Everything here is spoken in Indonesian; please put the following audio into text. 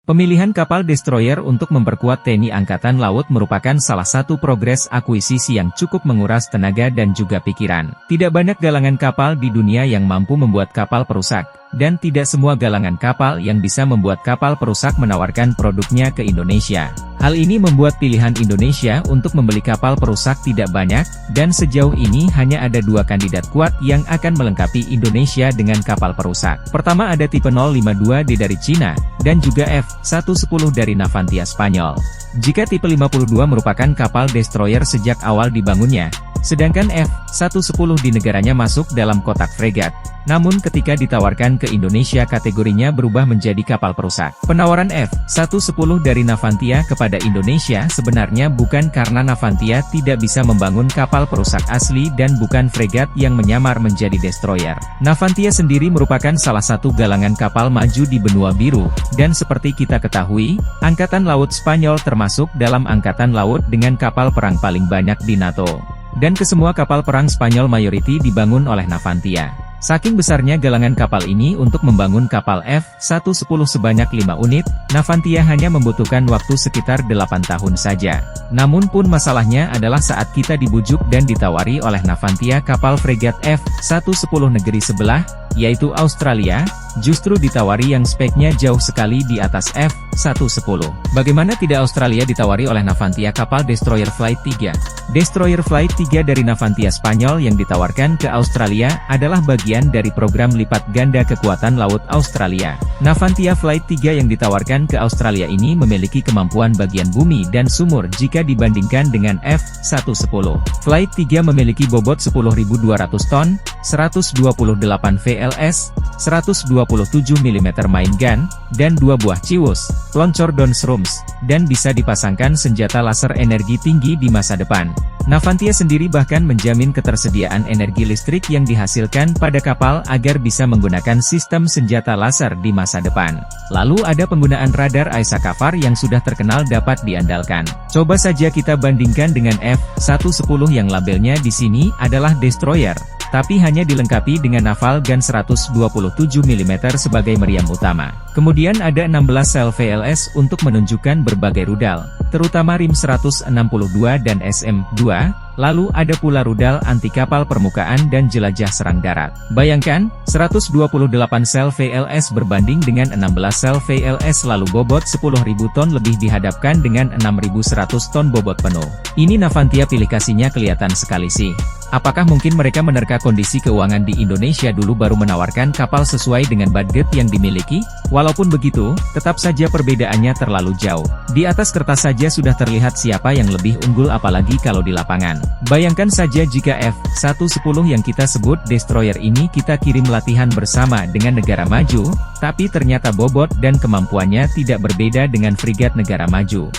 Pemilihan kapal destroyer untuk memperkuat TNI Angkatan Laut merupakan salah satu progres akuisisi yang cukup menguras tenaga dan juga pikiran. Tidak banyak galangan kapal di dunia yang mampu membuat kapal perusak, dan tidak semua galangan kapal yang bisa membuat kapal perusak menawarkan produknya ke Indonesia. Hal ini membuat pilihan Indonesia untuk membeli kapal perusak tidak banyak, dan sejauh ini hanya ada dua kandidat kuat yang akan melengkapi Indonesia dengan kapal perusak. Pertama ada tipe 052D dari Cina, dan juga F-110 dari Navantia Spanyol. Jika tipe 52 merupakan kapal destroyer sejak awal dibangunnya, sedangkan F-110 di negaranya masuk dalam kotak fregat. Namun ketika ditawarkan ke Indonesia kategorinya berubah menjadi kapal perusak. Penawaran F-110 dari Navantia kepada Indonesia sebenarnya bukan karena Navantia tidak bisa membangun kapal perusak asli dan bukan fregat yang menyamar menjadi destroyer. Navantia sendiri merupakan salah satu galangan kapal maju di benua biru, dan seperti kita ketahui, Angkatan Laut Spanyol termasuk dalam Angkatan Laut dengan kapal perang paling banyak di NATO. Dan kesemua kapal perang Spanyol mayoriti dibangun oleh Navantia. Saking besarnya galangan kapal ini untuk membangun kapal F-110 sebanyak 5 unit, Navantia hanya membutuhkan waktu sekitar 8 tahun saja. Namun pun masalahnya adalah saat kita dibujuk dan ditawari oleh Navantia kapal fregat F-110 negeri sebelah, yaitu Australia, justru ditawari yang speknya jauh sekali di atas F-110. Bagaimana tidak Australia ditawari oleh Navantia kapal Destroyer Flight 3? Destroyer Flight 3 dari Navantia Spanyol yang ditawarkan ke Australia adalah bagian dari program lipat ganda kekuatan laut Australia. Navantia Flight 3 yang ditawarkan ke Australia ini memiliki kemampuan bagian bumi dan sumur jika dibandingkan dengan F-110. Flight 3 memiliki bobot 10.200 ton, 128 VLS, 127 mm main gun, dan 2 buah Ciwus, peluncur Donsrums, dan bisa dipasangkan senjata laser energi tinggi di masa depan. Navantia sendiri bahkan menjamin ketersediaan energi listrik yang dihasilkan pada kapal agar bisa menggunakan sistem senjata laser di masa depan. Lalu ada penggunaan radar ISACAVAR yang sudah terkenal dapat diandalkan. Coba saja kita bandingkan dengan F-110 yang labelnya di sini adalah destroyer, tapi hanya dilengkapi dengan naval gun 127 mm sebagai meriam utama. Kemudian ada 16 sel VLS untuk menunjukkan berbagai rudal, terutama RIM 162 dan SM-2, lalu ada pula rudal anti kapal permukaan dan jelajah serang darat. Bayangkan, 128 sel VLS berbanding dengan 16 sel VLS lalu bobot 10.000 ton lebih dihadapkan dengan 6.100 ton bobot penuh. Ini Navantia pilih kasihnya kelihatan sekali sih. Apakah mungkin mereka menerka kondisi keuangan di Indonesia dulu baru menawarkan kapal sesuai dengan budget yang dimiliki? Walaupun begitu, tetap saja perbedaannya terlalu jauh. Di atas kertas saja sudah terlihat siapa yang lebih unggul apalagi kalau di lapangan. Bayangkan saja jika F-110 yang kita sebut destroyer ini kita kirim latihan bersama dengan negara maju, tapi ternyata bobot dan kemampuannya tidak berbeda dengan fregat negara maju.